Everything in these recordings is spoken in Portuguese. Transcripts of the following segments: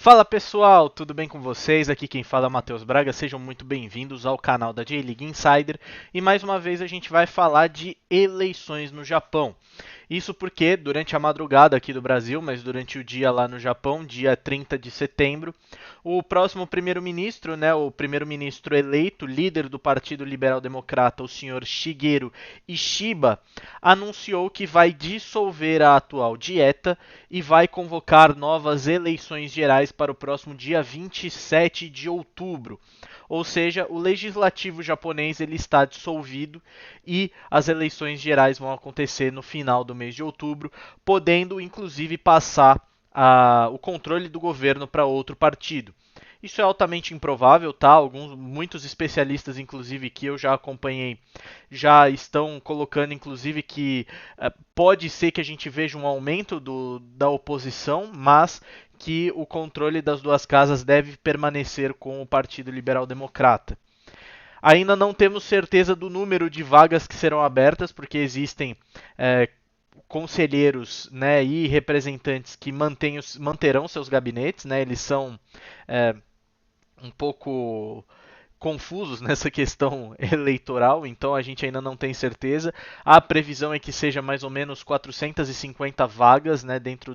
Fala pessoal, tudo bem com vocês? Aqui quem fala é o Matheus Braga, sejam muito bem-vindos ao canal da J-League Insider e mais uma vez a gente vai falar de eleições no Japão. Isso porque durante a madrugada aqui do Brasil, mas durante o dia lá no Japão, dia 30 de setembro, o próximo primeiro-ministro, o primeiro-ministro eleito, líder do Partido Liberal Democrata, o senhor Shigeru Ishiba, anunciou que vai dissolver a atual dieta e vai convocar novas eleições gerais para o próximo dia 27 de outubro. Ou seja, o legislativo japonês ele está dissolvido e as eleições gerais vão acontecer no final do mês de outubro, podendo inclusive passar o controle do governo para outro partido. Isso é altamente improvável, tá? Muitos especialistas, inclusive, que eu já acompanhei, já estão colocando, inclusive, que pode ser que a gente veja um aumento da oposição, mas que o controle das duas casas deve permanecer com o Partido Liberal Democrata. Ainda não temos certeza do número de vagas que serão abertas, porque existem conselheiros, e representantes que manterão seus gabinetes, eles são um pouco confusos nessa questão eleitoral, então a gente ainda não tem certeza. A previsão é que seja mais ou menos 450 vagas, dentro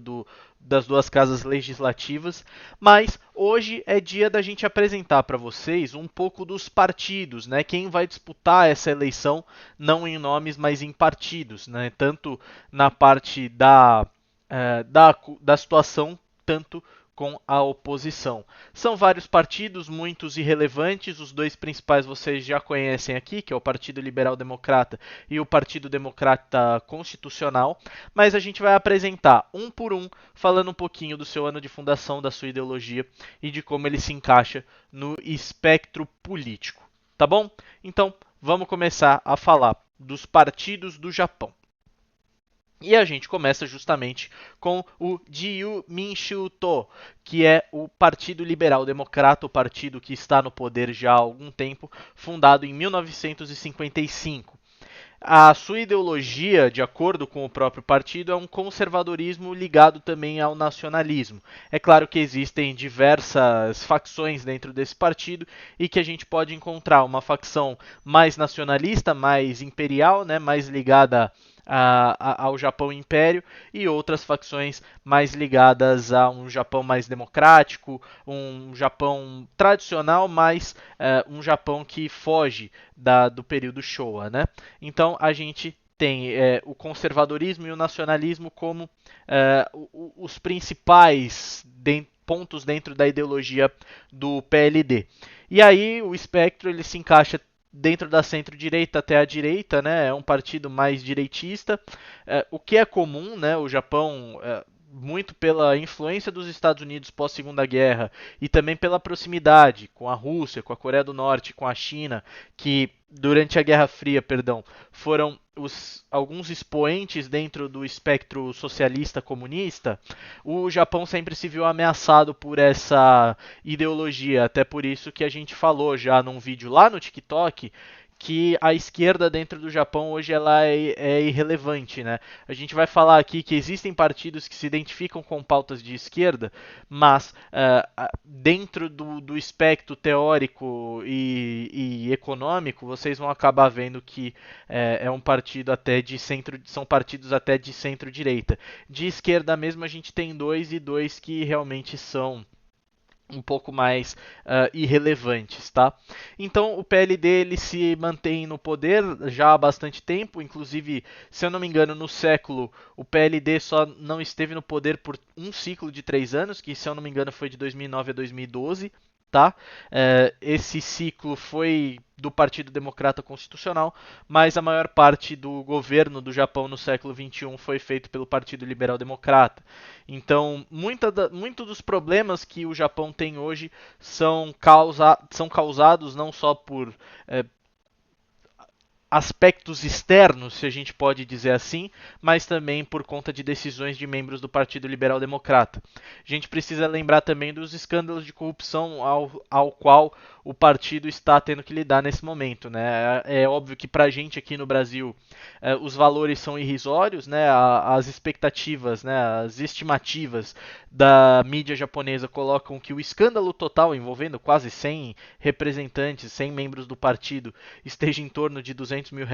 das duas casas legislativas, mas hoje é dia da gente apresentar para vocês um pouco dos partidos, quem vai disputar essa eleição, não em nomes, mas em partidos, tanto na parte da situação, tanto com a oposição. São vários partidos, muitos irrelevantes, os dois principais vocês já conhecem aqui, que é o Partido Liberal Democrata e o Partido Democrata Constitucional, mas a gente vai apresentar um por um, falando um pouquinho do seu ano de fundação, da sua ideologia e de como ele se encaixa no espectro político, tá bom? Então, vamos começar a falar dos partidos do Japão. E a gente começa justamente com o Jiyu Minshuto, que é o Partido Liberal Democrata, o partido que está no poder já há algum tempo, fundado em 1955. A sua ideologia, de acordo com o próprio partido, é um conservadorismo ligado também ao nacionalismo. É claro que existem diversas facções dentro desse partido e que a gente pode encontrar uma facção mais nacionalista, mais imperial, mais ligada ao Japão Império, e outras facções mais ligadas a um Japão mais democrático, um Japão tradicional, mas um Japão que foge do período Showa. Então a gente tem o conservadorismo e o nacionalismo como os principais pontos dentro da ideologia do PLD. E aí o espectro ele se encaixa dentro da centro-direita até a direita, é um partido mais direitista, o que é comum, o Japão, muito pela influência dos Estados Unidos pós-Segunda Guerra e também pela proximidade com a Rússia, com a Coreia do Norte, com a China, que durante a Guerra Fria, foram alguns expoentes dentro do espectro socialista comunista, o Japão sempre se viu ameaçado por essa ideologia, até por isso que a gente falou já num vídeo lá no TikTok que a esquerda dentro do Japão hoje ela é irrelevante, A gente vai falar aqui que existem partidos que se identificam com pautas de esquerda, mas dentro do espectro teórico e econômico, vocês vão acabar vendo que é um partido até de centro, são partidos até de centro-direita. De esquerda mesmo a gente tem dois e dois que realmente são um pouco mais irrelevantes, tá? Então o PLD ele se mantém no poder já há bastante tempo, inclusive, se eu não me engano, no século o PLD só não esteve no poder por um ciclo de 3 anos, que se eu não me engano foi de 2009 a 2012, tá? Esse ciclo foi do Partido Democrata Constitucional, mas a maior parte do governo do Japão no século XXI foi feito pelo Partido Liberal Democrata. Então, muitos dos problemas que o Japão tem hoje são causados não só por aspectos externos, se a gente pode dizer assim, mas também por conta de decisões de membros do Partido Liberal Democrata. A gente precisa lembrar também dos escândalos de corrupção ao qual o partido está tendo que lidar nesse momento, né? É óbvio que para a gente aqui no Brasil os valores são irrisórios, né? As expectativas, né? As estimativas da mídia japonesa colocam que o escândalo total envolvendo quase 100 representantes, 100 membros do partido, esteja em torno de R$ 200 mil,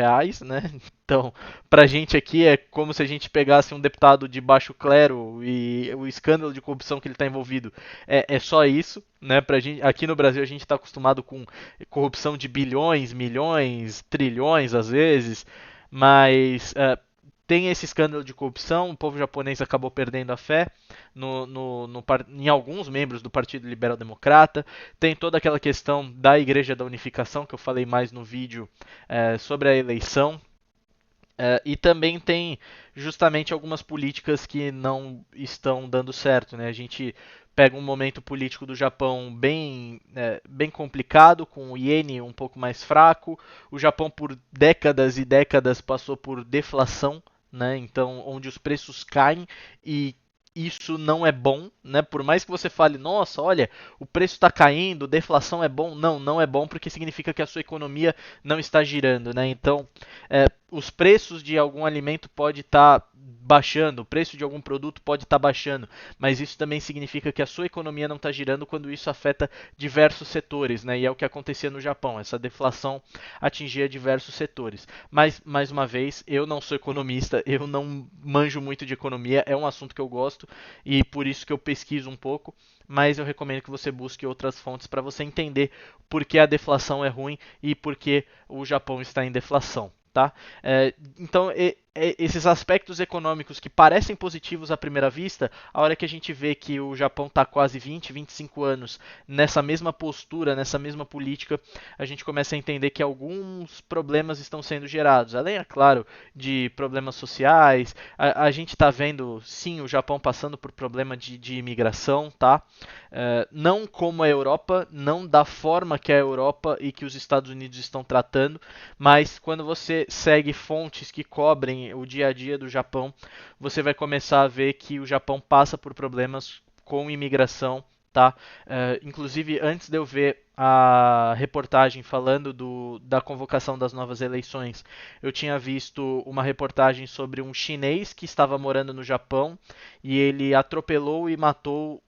né? Então, pra gente aqui é como se a gente pegasse um deputado de baixo clero e o escândalo de corrupção que ele está envolvido é só isso, né? Pra gente, aqui no Brasil a gente está acostumado com corrupção de bilhões, milhões, trilhões às vezes, mas tem esse escândalo de corrupção, o povo japonês acabou perdendo a fé em alguns membros do Partido Liberal Democrata, tem toda aquela questão da Igreja da Unificação, que eu falei mais no vídeo sobre a eleição, e também tem justamente algumas políticas que não estão dando certo, né? A gente pega um momento político do Japão bem complicado, com o iene um pouco mais fraco. O Japão por décadas e décadas passou por deflação, né? Então, onde os preços caem e isso não é bom, né? Por mais que você fale, nossa, olha, o preço está caindo, deflação é bom. Não, não é bom porque significa que a sua economia não está girando, né? Então, os preços de algum alimento pode estar baixando, o preço de algum produto pode estar baixando, mas isso também significa que a sua economia não está girando quando isso afeta diversos setores, né? E é o que acontecia no Japão, essa deflação atingia diversos setores. Mas, mais uma vez, eu não sou economista, eu não manjo muito de economia, é um assunto que eu gosto e por isso que eu pesquiso um pouco, mas eu recomendo que você busque outras fontes para você entender por que a deflação é ruim e por que o Japão está em deflação. Tá? Então, esses aspectos econômicos que parecem positivos à primeira vista, a hora que a gente vê que o Japão está quase 20, 25 anos nessa mesma postura, nessa mesma política, a gente começa a entender que alguns problemas estão sendo gerados. Além, é claro, de problemas sociais, a gente está vendo, sim, o Japão passando por problema de imigração, tá? Não como a Europa, não da forma que a Europa e que os Estados Unidos estão tratando, mas quando você segue fontes que cobrem o dia a dia do Japão, você vai começar a ver que o Japão passa por problemas com imigração, tá? Inclusive, antes de eu ver a reportagem falando da convocação das novas eleições, eu tinha visto uma reportagem sobre um chinês que estava morando no Japão e ele atropelou e matou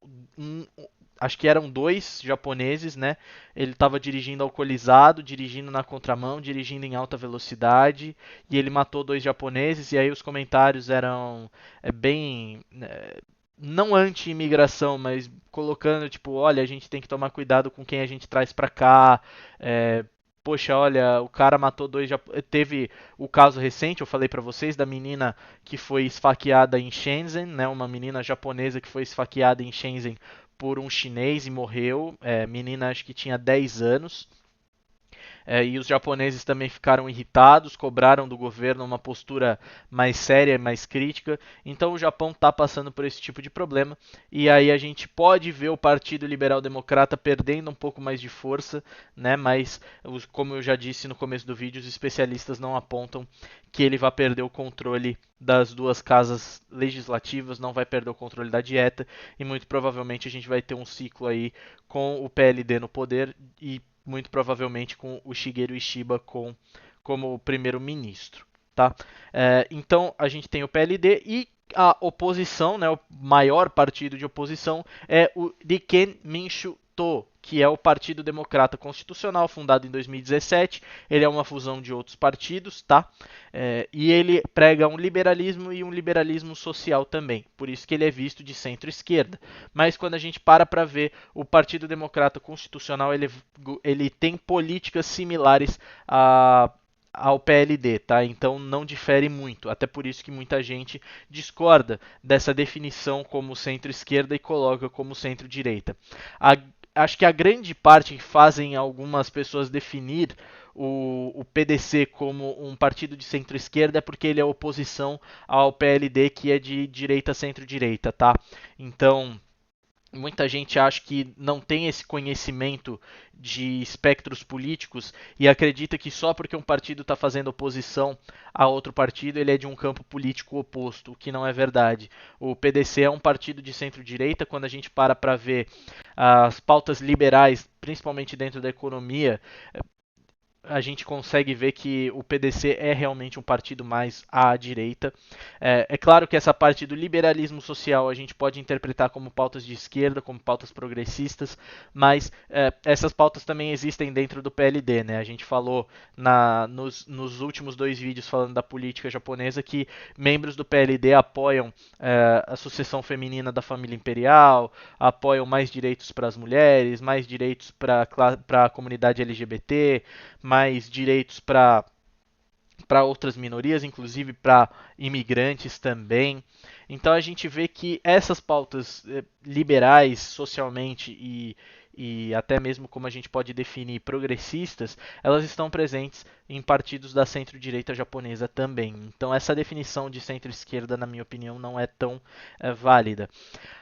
acho que eram dois japoneses, né? Ele estava dirigindo alcoolizado, dirigindo na contramão, dirigindo em alta velocidade, e ele matou dois japoneses, e aí os comentários eram bem não anti-imigração, mas colocando tipo, olha, a gente tem que tomar cuidado com quem a gente traz para cá. Poxa, olha, o cara matou dois. Teve o caso recente, eu falei para vocês, da menina que foi esfaqueada em Shenzhen, né? Uma menina japonesa que foi esfaqueada em Shenzhen por um chinês e morreu. Menina, acho que tinha 10 anos. E os japoneses também ficaram irritados, cobraram do governo uma postura mais séria, mais crítica. Então o Japão está passando por esse tipo de problema. E aí a gente pode ver o Partido Liberal Democrata perdendo um pouco mais de força, né? Mas, como eu já disse no começo do vídeo, os especialistas não apontam que ele vai perder o controle das duas casas legislativas, não vai perder o controle da dieta e muito provavelmente a gente vai ter um ciclo aí com o PLD no poder e muito provavelmente com o Shigeru Ishiba como primeiro-ministro. Tá? Então a gente tem o PLD e a oposição, né, o maior partido de oposição é o Riken Minshu To, que é o Partido Democrata Constitucional, fundado em 2017. Ele é uma fusão de outros partidos, tá? E ele prega um liberalismo e um liberalismo social também. Por isso que ele é visto de centro-esquerda. Mas quando a gente para ver, o Partido Democrata Constitucional ele tem políticas similares ao PLD, tá? Então não difere muito. Até por isso que muita gente discorda dessa definição como centro-esquerda e coloca como centro-direita. Acho que a grande parte que fazem algumas pessoas definir o PDC como um partido de centro-esquerda é porque ele é oposição ao PLD, que é de direita centro-direita, tá? Então, Muita gente acha que não tem esse conhecimento de espectros políticos e acredita que só porque um partido está fazendo oposição a outro partido, ele é de um campo político oposto, o que não é verdade. O PDC é um partido de centro-direita. Quando a gente para ver as pautas liberais, principalmente dentro da economia, a gente consegue ver que o PDC é realmente um partido mais à direita. É claro que essa parte do liberalismo social a gente pode interpretar como pautas de esquerda, como pautas progressistas, mas essas pautas também existem dentro do PLD, né? A gente falou nos últimos dois vídeos falando da política japonesa que membros do PLD apoiam a sucessão feminina da família imperial, apoiam mais direitos para as mulheres, mais direitos para a comunidade LGBT, mais direitos para outras minorias, inclusive para imigrantes também. Então a gente vê que essas pautas liberais socialmente e até mesmo como a gente pode definir progressistas, elas estão presentes em partidos da centro-direita japonesa também. Então essa definição de centro-esquerda, na minha opinião, não é tão válida.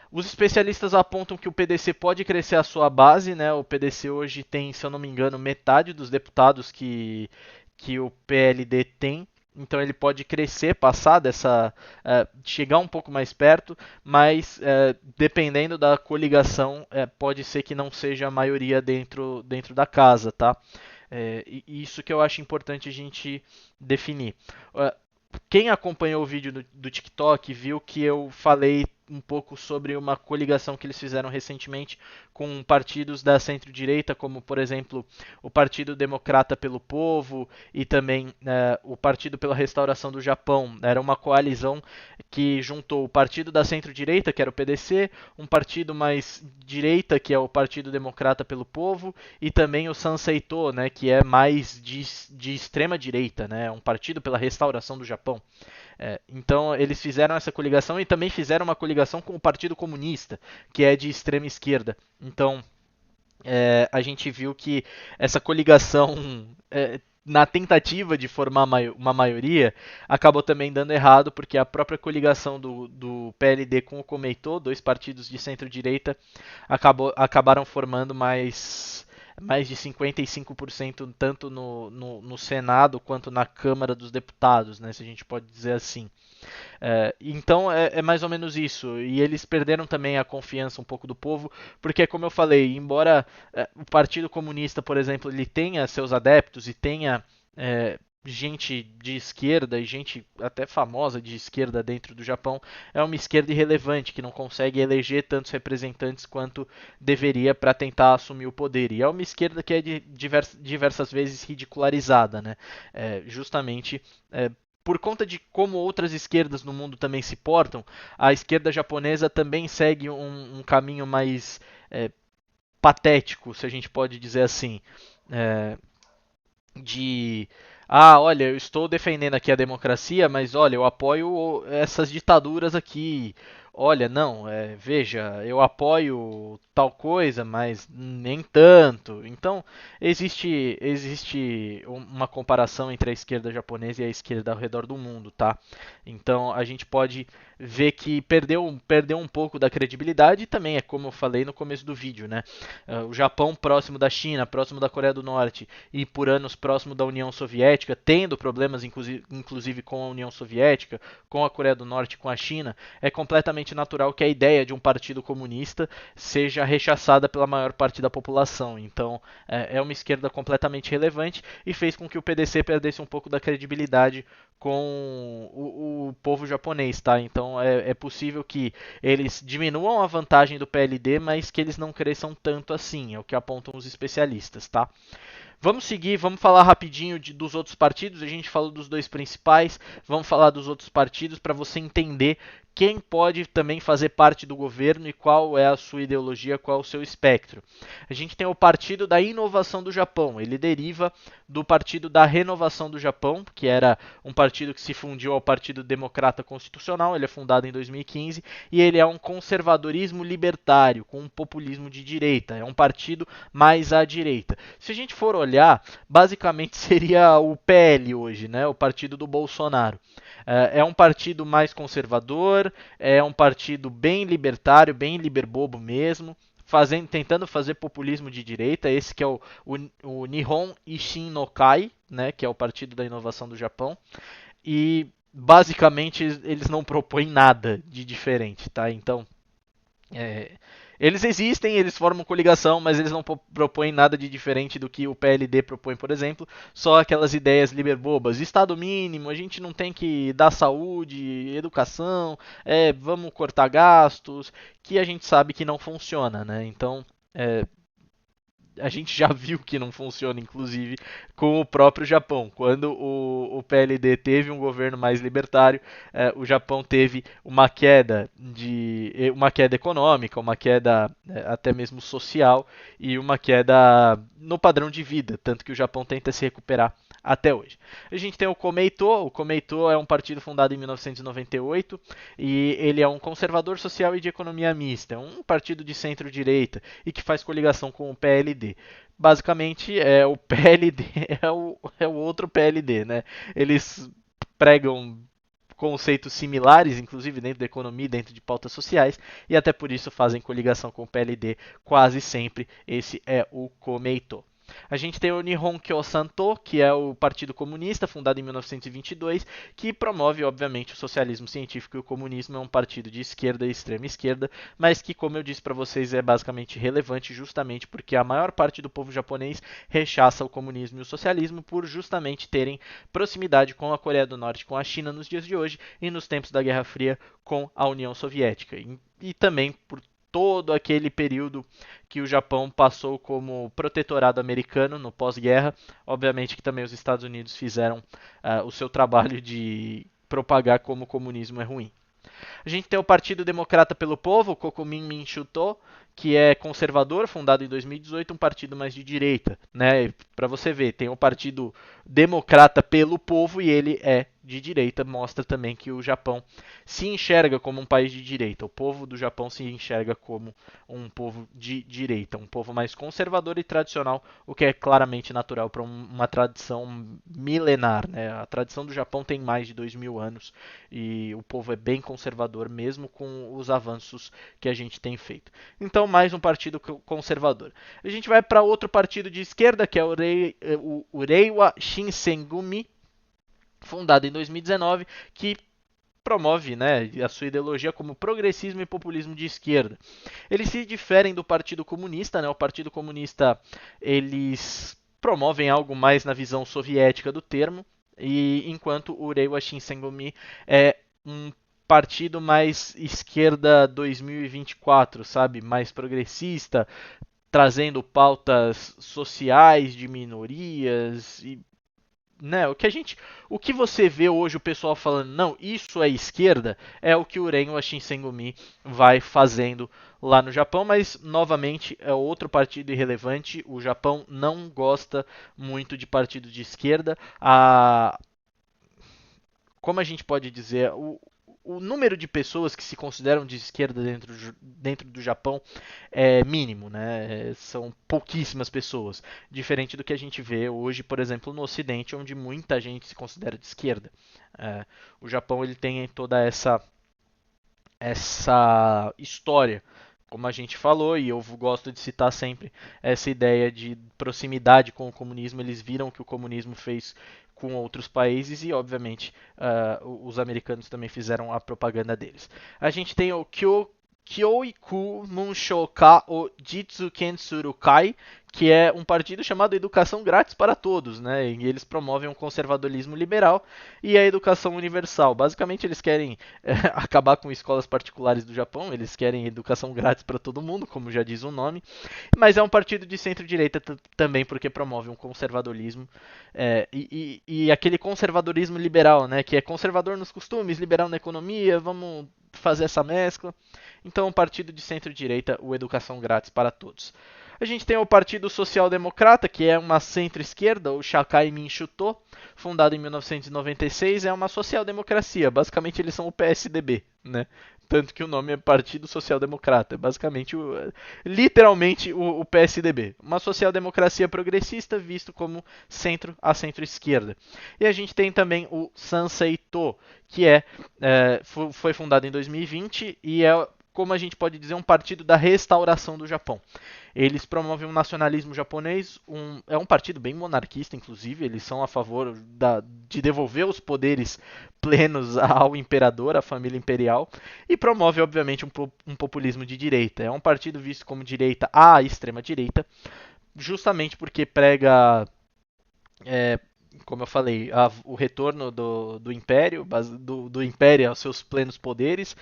Os especialistas apontam que o PDC pode crescer a sua base, né? O PDC hoje tem, se eu não me engano, metade dos deputados que o PLD tem. Então ele pode crescer, passar dessa, chegar um pouco mais perto, mas dependendo da coligação, pode ser que não seja a maioria dentro da casa, tá? E isso que eu acho importante a gente definir. Quem acompanhou o vídeo do TikTok viu que eu falei um pouco sobre uma coligação que eles fizeram recentemente com partidos da centro-direita, como por exemplo o Partido Democrata pelo Povo e também o Partido pela Restauração do Japão. Era uma coalizão que juntou o partido da centro-direita, que era o PDC, um partido mais direita, que é o Partido Democrata pelo Povo, e também o Sanseito, né, que é mais de extrema direita, né, um partido pela restauração do Japão. Então eles fizeram essa coligação e também fizeram uma coligação com o Partido Comunista, que é de extrema esquerda. Então a gente viu que essa coligação, na tentativa de formar uma maioria, acabou também dando errado, porque a própria coligação do PLD com o Komeito, dois partidos de centro-direita, acabaram formando mais de 55% tanto no Senado quanto na Câmara dos Deputados, né, se a gente pode dizer assim. Então é mais ou menos isso. E eles perderam também a confiança um pouco do povo, porque como eu falei, embora o Partido Comunista, por exemplo, ele tenha seus adeptos e tenha gente de esquerda e gente até famosa de esquerda dentro do Japão, é uma esquerda irrelevante que não consegue eleger tantos representantes quanto deveria para tentar assumir o poder. E é uma esquerda que é diversas vezes ridicularizada, né? Justamente por conta de como outras esquerdas no mundo também se portam, a esquerda japonesa também segue um caminho mais patético, se a gente pode dizer assim, é, de olha, eu estou defendendo aqui a democracia, mas olha, eu apoio essas ditaduras aqui. Olha, não, veja, eu apoio tal coisa, mas nem tanto. Então, existe uma comparação entre a esquerda japonesa e a esquerda ao redor do mundo, tá? Então, a gente pode ver que perdeu um pouco da credibilidade e também é como eu falei no começo do vídeo, né? O Japão próximo da China, próximo da Coreia do Norte e por anos próximo da União Soviética, tendo problemas inclusive com a União Soviética, com a Coreia do Norte, com a China, é completamente natural que a ideia de um partido comunista seja rechaçada pela maior parte da população. Então, é uma esquerda completamente relevante e fez com que o PDC perdesse um pouco da credibilidade com o povo japonês, tá? Então, é possível que eles diminuam a vantagem do PLD, mas que eles não cresçam tanto assim, é o que apontam os especialistas, tá? Vamos seguir, vamos falar rapidinho dos outros partidos. A gente falou dos dois principais, vamos falar dos outros partidos para você entender quem pode também fazer parte do governo e qual é a sua ideologia, qual é o seu espectro. A gente tem o Partido da Inovação do Japão. Ele deriva do Partido da Renovação do Japão, que era um partido que se fundiu ao Partido Democrata Constitucional. Ele é fundado em 2015 e ele é um conservadorismo libertário com um populismo de direita. É um partido mais à direita. Se a gente for olhar, basicamente seria o PL hoje, né? O partido do Bolsonaro. É um partido mais conservador, conservador, é um partido bem libertário, bem liberbobo mesmo, tentando fazer populismo de direita. Esse que é o Nihon Ishin no Kai, né, que é o Partido da Inovação do Japão. E basicamente eles não propõem nada de diferente, tá? Então, é, eles existem, eles formam coligação, mas eles não propõem nada de diferente do que o PLD propõe, por exemplo. Só aquelas ideias liberbobas. Estado mínimo, a gente não tem que dar saúde, educação, vamos cortar gastos, que a gente sabe que não funciona, né? Então, a gente já viu que não funciona, inclusive, com o próprio Japão. Quando o PLD teve um governo mais libertário, o Japão teve uma queda econômica, uma queda até mesmo social e uma queda no padrão de vida, tanto que o Japão tenta se recuperar até hoje. A gente tem o Komeito é um partido fundado em 1998 e ele é um conservador social e de economia mista, é um partido de centro-direita e que faz coligação com o PLD. Basicamente, o PLD é o outro PLD, né? Eles pregam conceitos similares, inclusive dentro da economia, dentro de pautas sociais, e até por isso fazem coligação com o PLD quase sempre. Esse é o Komeito. A gente tem o Nihon Kyosanto, que é o Partido Comunista, fundado em 1922, que promove, obviamente, o socialismo científico e o comunismo. É um partido de esquerda e extrema esquerda, mas que, como eu disse para vocês, é basicamente relevante justamente porque a maior parte do povo japonês rechaça o comunismo e o socialismo por justamente terem proximidade com a Coreia do Norte, com a China nos dias de hoje e nos tempos da Guerra Fria com a União Soviética. E também por todo aquele período que o Japão passou como protetorado americano no pós-guerra. Obviamente que também os Estados Unidos fizeram o seu trabalho de propagar como o comunismo é ruim. A gente tem o Partido Democrata pelo Povo, o Kokumin Minshuto, que é conservador, fundado em 2018, um partido mais de direita, né? Para você ver, tem o Partido Democrata pelo Povo e ele é de direita, mostra também que o Japão se enxerga como um país de direita. O povo do Japão se enxerga como um povo de direita, um povo mais conservador e tradicional, o que é claramente natural para uma tradição milenar, né? A tradição do Japão tem mais de 2000 anos e o povo é bem conservador, mesmo com os avanços que a gente tem feito. Então, mais um partido conservador. A gente vai para outro partido de esquerda, que é o Reiwa Shinsengumi, fundado em 2019, que promove, né, a sua ideologia como progressismo e populismo de esquerda. Eles se diferem do Partido Comunista, né? O Partido Comunista, eles promovem algo mais na visão soviética do termo, e enquanto o Reiwa Shinsengumi é um partido mais esquerda 2024, sabe? Mais progressista, trazendo pautas sociais de minorias e, né, o que você vê hoje o pessoal falando, não, isso é esquerda, é o que o Reiwa Shinsengumi vai fazendo lá no Japão, mas novamente é outro partido irrelevante. O Japão não gosta muito de partido de esquerda. Como a gente pode dizer, o número de pessoas que se consideram de esquerda dentro do Japão é mínimo, né? São pouquíssimas pessoas, diferente do que a gente vê hoje, por exemplo, no Ocidente, onde muita gente se considera de esquerda. O Japão ele tem toda essa história, como a gente falou, e eu gosto de citar sempre essa ideia de proximidade com o comunismo. Eles viram o que o comunismo fez com outros países e, obviamente, os americanos também fizeram a propaganda deles. A gente tem o Kyoiku Munshoka o Jitsuken Surukai, que é um partido chamado Educação Grátis para Todos, né? E eles promovem um conservadorismo liberal e a educação universal. Basicamente, eles querem acabar com escolas particulares do Japão, eles querem educação grátis para todo mundo, como já diz o nome, mas é um partido de centro-direita também, porque promove um conservadorismo e aquele conservadorismo liberal, né? Que é conservador nos costumes, liberal na economia, vamos fazer essa mescla. Então, um partido de centro-direita, o Educação Grátis para Todos. A gente tem o Partido Social Democrata, que é uma centro-esquerda, o Shakai Minshuto, fundado em 1996, é uma social-democracia. Basicamente, eles são o PSDB, né? Tanto que o nome é Partido Social Democrata. É basicamente, literalmente, o PSDB. Uma social-democracia progressista visto como centro a centro-esquerda. E a gente tem também o Sansei-to, que foi fundado em 2020 e é, como a gente pode dizer, um partido da restauração do Japão. Eles promovem um nacionalismo japonês, é um partido bem monarquista, inclusive, eles são a favor de devolver os poderes plenos ao imperador, à família imperial, e promove, obviamente, um populismo de direita. É um partido visto como direita à extrema-direita, justamente porque prega é, como eu falei, o retorno do Império, do Império aos seus plenos poderes,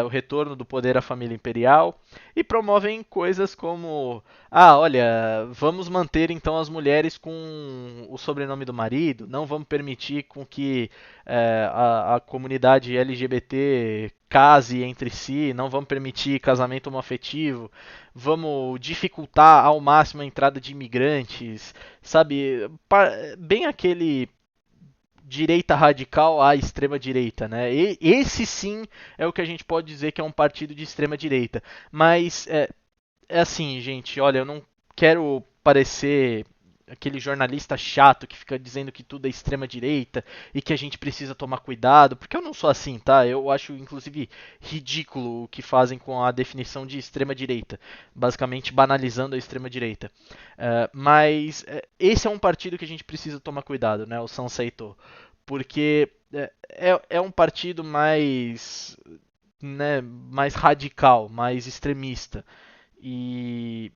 o retorno do poder à família imperial, e promovem coisas como, olha, vamos manter então as mulheres com o sobrenome do marido, não vamos permitir com que a comunidade LGBT case entre si, não vamos permitir casamento homoafetivo, vamos dificultar ao máximo a entrada de imigrantes, sabe? Bem aquele direita radical à extrema direita, né? Esse sim é o que a gente pode dizer que é um partido de extrema direita. Mas é assim, gente, olha, eu não quero parecer aquele jornalista chato que fica dizendo que tudo é extrema direita e que a gente precisa tomar cuidado, porque eu não sou assim, tá? Eu acho inclusive ridículo o que fazem com a definição de extrema direita, basicamente banalizando a extrema direita. Mas esse é um partido que a gente precisa tomar cuidado, né? O Sansei-to, porque é um partido mais, né, mais radical, mais extremista. E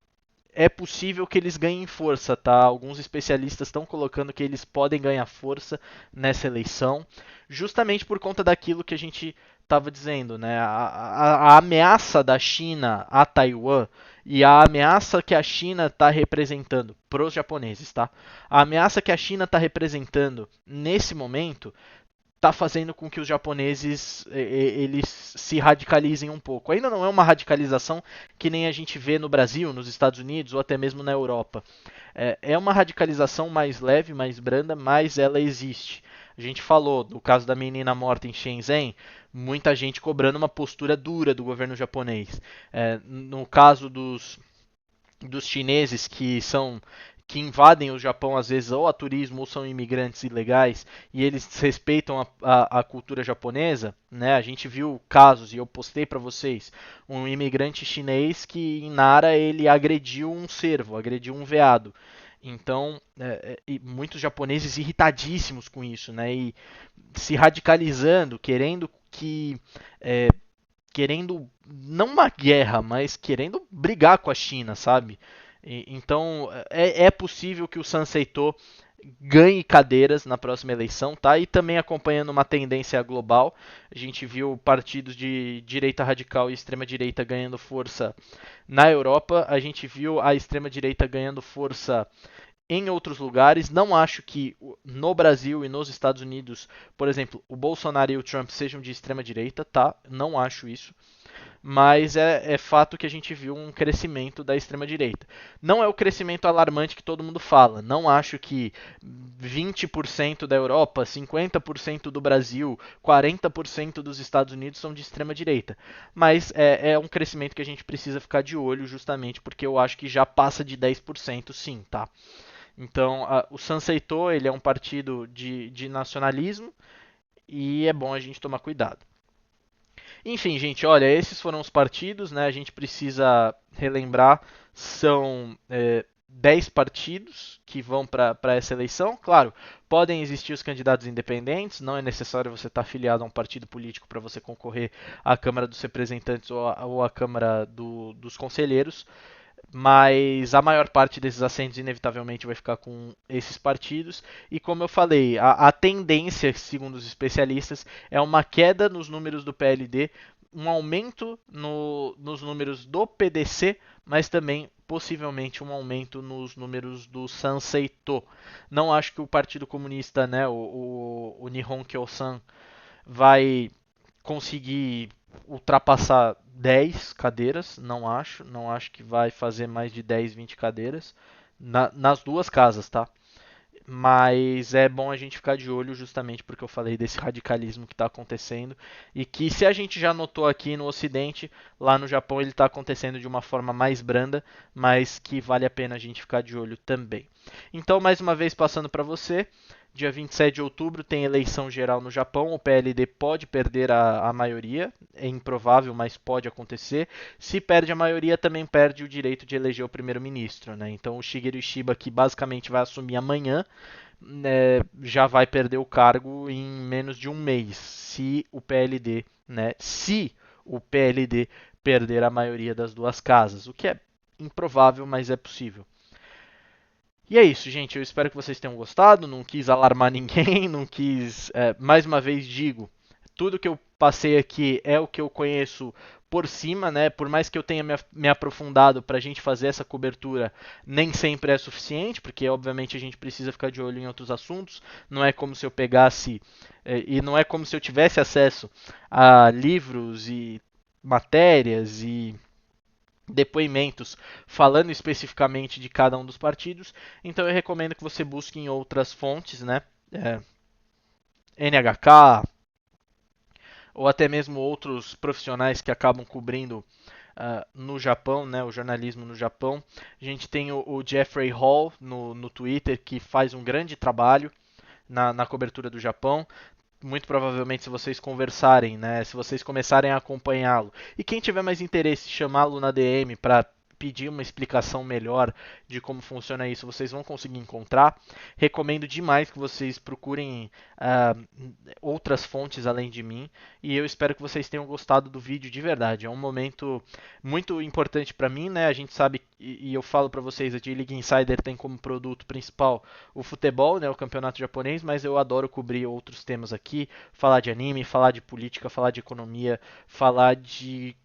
é possível que eles ganhem força, tá? Alguns especialistas estão colocando que eles podem ganhar força nessa eleição, justamente por conta daquilo que a gente estava dizendo, né? A ameaça da China a Taiwan e a ameaça que a China está representando para os japoneses, tá? A ameaça que a China está representando nesse momento está fazendo com que os japoneses eles se radicalizem um pouco. Ainda não é uma radicalização que nem a gente vê no Brasil, nos Estados Unidos ou até mesmo na Europa. É uma radicalização mais leve, mais branda, mas ela existe. A gente falou do caso da menina morta em Shenzhen, muita gente cobrando uma postura dura do governo japonês. No caso dos chineses que invadem o Japão às vezes ou a turismo ou são imigrantes ilegais e eles respeitam a cultura japonesa, né? A gente viu casos e eu postei para vocês um imigrante chinês que em Nara ele agrediu um cervo, agrediu um veado. Então, e muitos japoneses irritadíssimos com isso, né? E se radicalizando, é, querendo não uma guerra, mas querendo brigar com a China, sabe? Então é possível que o Sansei-to ganhe cadeiras na próxima eleição, tá? E também acompanhando uma tendência global, a gente viu partidos de direita radical e extrema direita ganhando força na Europa, a gente viu a extrema direita ganhando força em outros lugares. Não acho que no Brasil e nos Estados Unidos, por exemplo, o Bolsonaro e o Trump sejam de extrema direita, tá? Não acho isso, mas é fato que a gente viu um crescimento da extrema-direita. Não é o crescimento alarmante que todo mundo fala. Não acho que 20% da Europa, 50% do Brasil, 40% dos Estados Unidos são de extrema-direita. Mas é um crescimento que a gente precisa ficar de olho, justamente porque eu acho que já passa de 10% sim, tá? Então, o Sansei-to, ele é um partido de nacionalismo e é bom a gente tomar cuidado. Enfim, gente, olha, esses foram os partidos, né? A gente precisa relembrar, são 10 partidos que vão para essa eleição. Claro, podem existir os candidatos independentes, não é necessário você estar afiliado a um partido político para você concorrer à Câmara dos Representantes ou à Câmara dos Conselheiros, mas a maior parte desses assentos inevitavelmente vai ficar com esses partidos. E como eu falei, a tendência, segundo os especialistas, é uma queda nos números do PLD, um aumento nos números do PDC, mas também possivelmente um aumento nos números do Sansei-to. Não acho que o Partido Comunista, né, o Nihon Kyosan, vai conseguir ultrapassar 10 cadeiras, não acho. Não acho que vai fazer mais de 10, 20 cadeiras nas duas casas, tá? Mas é bom a gente ficar de olho justamente porque eu falei desse radicalismo que está acontecendo e que se a gente já notou aqui no Ocidente, lá no Japão ele está acontecendo de uma forma mais branda, mas que vale a pena a gente ficar de olho também. Então, mais uma vez passando para você, dia 27 de outubro tem eleição geral no Japão, o PLD pode perder a maioria, é improvável, mas pode acontecer. Se perde a maioria, também perde o direito de eleger o primeiro-ministro, né? Então o Shigeru Ishiba, que basicamente vai assumir amanhã, já vai perder o cargo em menos de um mês, se o PLD, né, se o PLD perder a maioria das duas casas, o que é improvável, mas é possível. E é isso, gente. Eu espero que vocês tenham gostado. Não quis alarmar ninguém, não quis. Mais uma vez digo, tudo que eu passei aqui é o que eu conheço por cima, né? Por mais que eu tenha me aprofundado para a gente fazer essa cobertura, nem sempre é suficiente, porque obviamente a gente precisa ficar de olho em outros assuntos. Não é como se eu pegasse e não é como se eu tivesse acesso a livros e matérias e depoimentos falando especificamente de cada um dos partidos, então eu recomendo que você busque em outras fontes, né? É, NHK ou até mesmo outros profissionais que acabam cobrindo no Japão, né, o jornalismo no Japão. A gente tem o Jeffrey Hall no Twitter que faz um grande trabalho na cobertura do Japão. Muito provavelmente, se vocês conversarem, né, se vocês começarem a acompanhá-lo, e quem tiver mais interesse, chamá-lo na DM para pedir uma explicação melhor de como funciona isso, vocês vão conseguir encontrar. Recomendo demais que vocês procurem outras fontes além de mim, e eu espero que vocês tenham gostado do vídeo de verdade. É um momento muito importante para mim, né? A gente sabe, e eu falo para vocês, a J-League Insider tem como produto principal o futebol, né, o campeonato japonês, mas eu adoro cobrir outros temas aqui, falar de anime, falar de política, falar de economia, falar de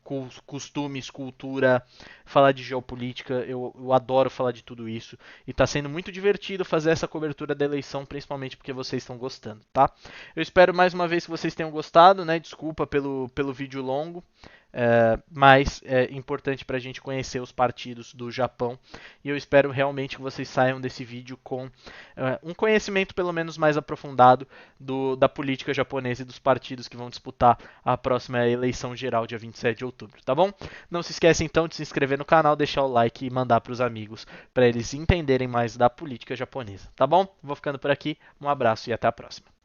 costumes, cultura, falar de geopolítica. Eu adoro falar de tudo isso e está sendo muito divertido fazer essa cobertura da eleição, principalmente porque vocês estão gostando, tá? Eu espero mais uma vez que vocês tenham gostado, né? Desculpa pelo vídeo longo. Mas é importante para a gente conhecer os partidos do Japão e eu espero realmente que vocês saiam desse vídeo com um conhecimento pelo menos mais aprofundado da política japonesa e dos partidos que vão disputar a próxima eleição geral dia 27 de outubro, tá bom? Não se esqueça então de se inscrever no canal, deixar o like e mandar para os amigos para eles entenderem mais da política japonesa, tá bom? Vou ficando por aqui, um abraço e até a próxima.